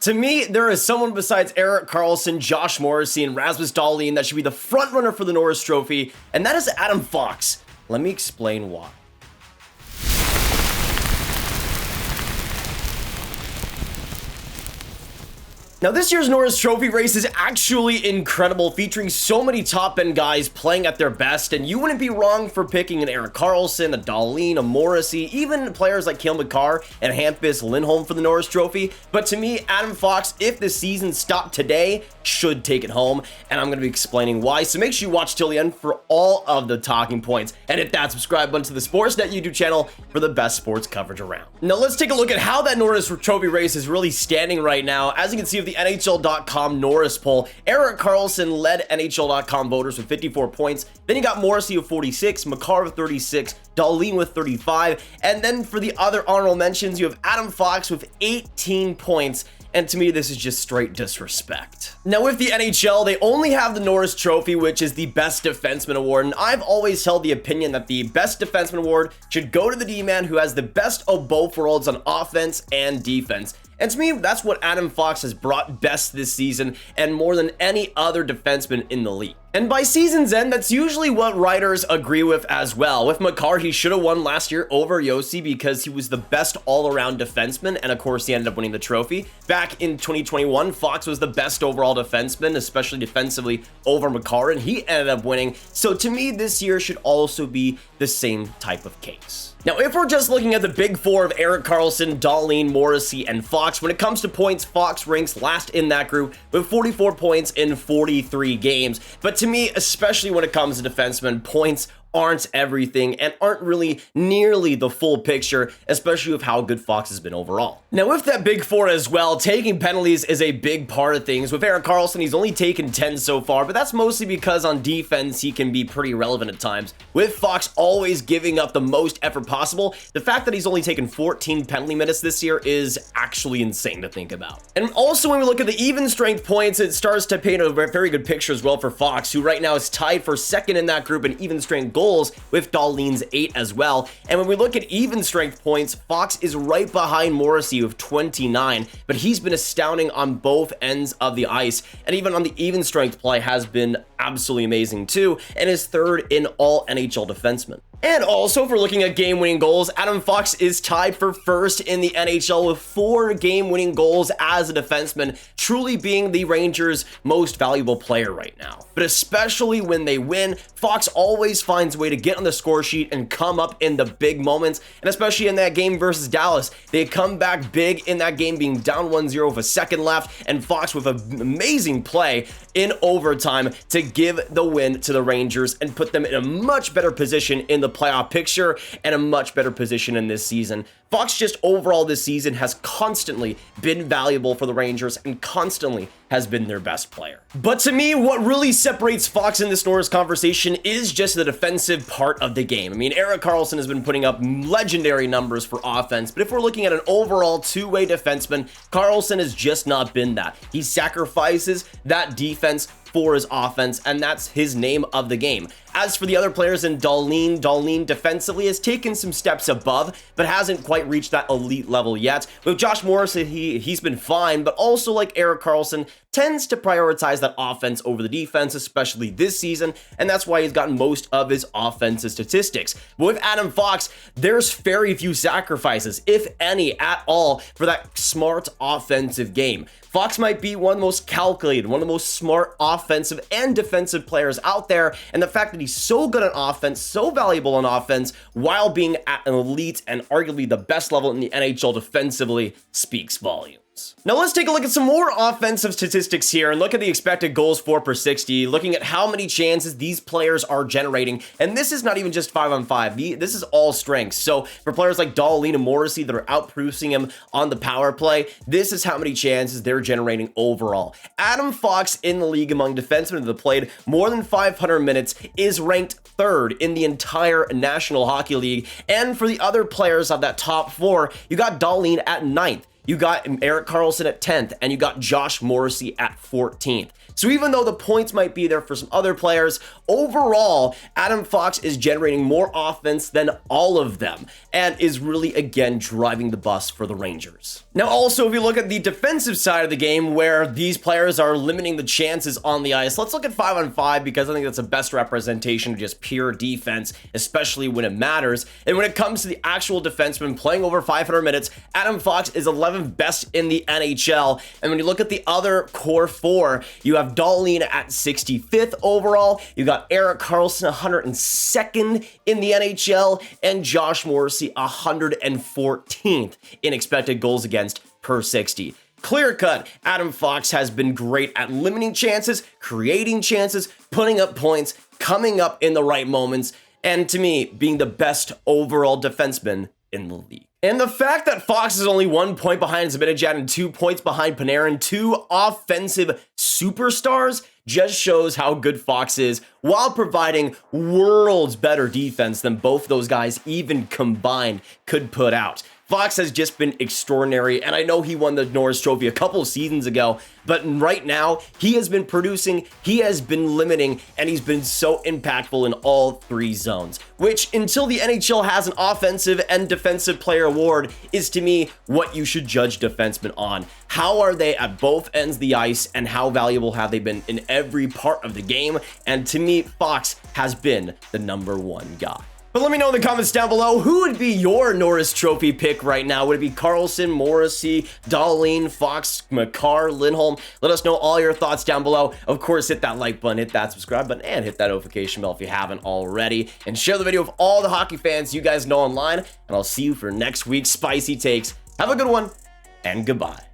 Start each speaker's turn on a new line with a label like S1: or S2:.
S1: To me, there is someone besides Erik Karlsson, Josh Morrissey, and Rasmus Dahlin that should be the front runner for the Norris Trophy, and that is Adam Fox. Let me explain why. Now, this year's Norris Trophy race is actually incredible, featuring so many top-end guys playing at their best, and you wouldn't be wrong for picking an Erik Karlsson, a Dahlin, a Morrissey, even players like Cale Makar and Hampus Lindholm for the Norris Trophy. But to me, Adam Fox, if the season stopped today, should take it home, and I'm going to be explaining why, so make sure you watch till the end for all of the talking points, and hit that subscribe button to the Sportsnet YouTube channel for the best sports coverage around. Now, let's take a look at how that Norris Trophy race is really standing right now. As you can see, the NHL.com Norris poll, Erik Karlsson led NHL.com voters with 54 points. Then you got Morrissey with 46, Makar with 36, Dahlin with 35, and then for the other honorable mentions, you have Adam Fox with 18 points. And to me, this is just straight disrespect. Now, with the NHL, they only have the Norris Trophy, which is the Best Defenseman Award, and I've always held the opinion that the Best Defenseman Award should go to the D-man who has the best of both worlds on offense and defense. And to me, that's what Adam Fox has brought best this season, and more than any other defenseman in the league. And by season's end, that's usually what writers agree with as well. With Makar, he should have won last year over Josi because he was the best all-around defenseman, and of course, he ended up winning the trophy. Back in 2021, Fox was the best overall defenseman, especially defensively, over Makar, and he ended up winning. So to me, this year should also be the same type of case. Now, if we're just looking at the big four of Erik Karlsson, Dahlin, Morrissey, and Fox, when it comes to points, Fox ranks last in that group with 44 points in 43 games. But to me, especially when it comes to defensemen, points aren't everything and aren't really nearly the full picture, especially with how good Fox has been overall. Now, with that big four as well, taking penalties is a big part of things. With Erik Karlsson, he's only taken 10 so far, but that's mostly because on defense, he can be pretty relevant at times. With Fox always giving up the most effort possible, the fact that he's only taken 14 penalty minutes this year is actually insane to think about. And also, when we look at the even strength points, it starts to paint a very good picture as well for Fox, who right now is tied for second in that group in even strength goals with Dahlin's 8 as well. And when we look at even strength points, Fox is right behind Morrissey with 29, but he's been astounding on both ends of the ice, and even on the even strength play has been absolutely amazing too, and is third in all NHL defensemen. And also, if we're looking at game-winning goals, Adam Fox is tied for first in the NHL with 4 game-winning goals as a defenseman, truly being the Rangers' most valuable player right now. But especially when they win, Fox always finds a way to get on the score sheet and come up in the big moments, and especially in that game versus Dallas, they come back big in that game, being down 1-0 with a second left, and Fox with an amazing play in overtime to give the win to the Rangers and put them in a much better position in the playoff picture and a much better position in this season. Fox just overall this season has constantly been valuable for the Rangers and constantly has been their best player. But to me, what really separates Fox in this Norris conversation is just the defensive part of the game. I mean, Erik Karlsson has been putting up legendary numbers for offense, but if we're looking at an overall two-way defenseman, Karlsson has just not been that. He sacrifices that defense for his offense, and that's his name of the game. As for the other players in Dahlin defensively has taken some steps above, but hasn't quite reached that elite level yet. With Josh Morris, he's been fine, but also like Erik Karlsson, tends to prioritize that offense over the defense, especially this season, and that's why he's gotten most of his offensive statistics. But with Adam Fox, there's very few sacrifices, if any at all, for that smart offensive game. Fox might be one of the most calculated, one of the most smart offensive and defensive players out there, and the fact that he's so good on offense, so valuable on offense, while being at an elite and arguably the best level in the NHL defensively speaks volumes. Now let's take a look at some more offensive statistics here and look at the expected goals for per 60, looking at how many chances these players are generating. And this is not even just 5-on-5. This is all strengths. So for players like Dahlin and Morrissey that are outproducing him on the power play, this is how many chances they're generating overall. Adam Fox in the league among defensemen that have played more than 500 minutes is ranked third in the entire National Hockey League. And for the other players of that top 4, you got Dahlin at 9th. You got Erik Karlsson at 10th, and you got Josh Morrissey at 14th. So even though the points might be there for some other players, overall, Adam Fox is generating more offense than all of them and is really, again, driving the bus for the Rangers. Now, also, if you look at the defensive side of the game where these players are limiting the chances on the ice, let's look at 5-on-5 because I think that's the best representation of just pure defense, especially when it matters. And when it comes to the actual defenseman playing over 500 minutes, Adam Fox is 11th best in the NHL. And when you look at the other core four, you have Dahlin at 65th overall, you got Erik Karlsson 102nd in the NHL, and Josh Morrissey 114th in expected goals against per 60. Clear cut, Adam Fox has been great at limiting chances, creating chances, putting up points, coming up in the right moments, and to me, being the best overall defenseman in the league. And the fact that Fox is only 1 point behind Zibanejad and 2 points behind Panarin, two offensive superstars, just shows how good Fox is while providing worlds better defense than both those guys even combined could put out. Fox has just been extraordinary, and I know he won the Norris Trophy a couple of seasons ago, but right now, he has been producing, he has been limiting, and he's been so impactful in all three zones, which, until the NHL has an offensive and defensive player award, is to me what you should judge defensemen on. How are they at both ends of the ice, and how valuable have they been in every part of the game? And to me, Fox has been the #1 guy. But let me know in the comments down below, who would be your Norris Trophy pick right now? Would it be Karlsson, Morrissey, Dahlin, Fox, Makar, Lindholm? Let us know all your thoughts down below. Of course, hit that like button, hit that subscribe button, and hit that notification bell if you haven't already. And share the video with all the hockey fans you guys know online. And I'll see you for next week's Spicy Takes. Have a good one, and goodbye.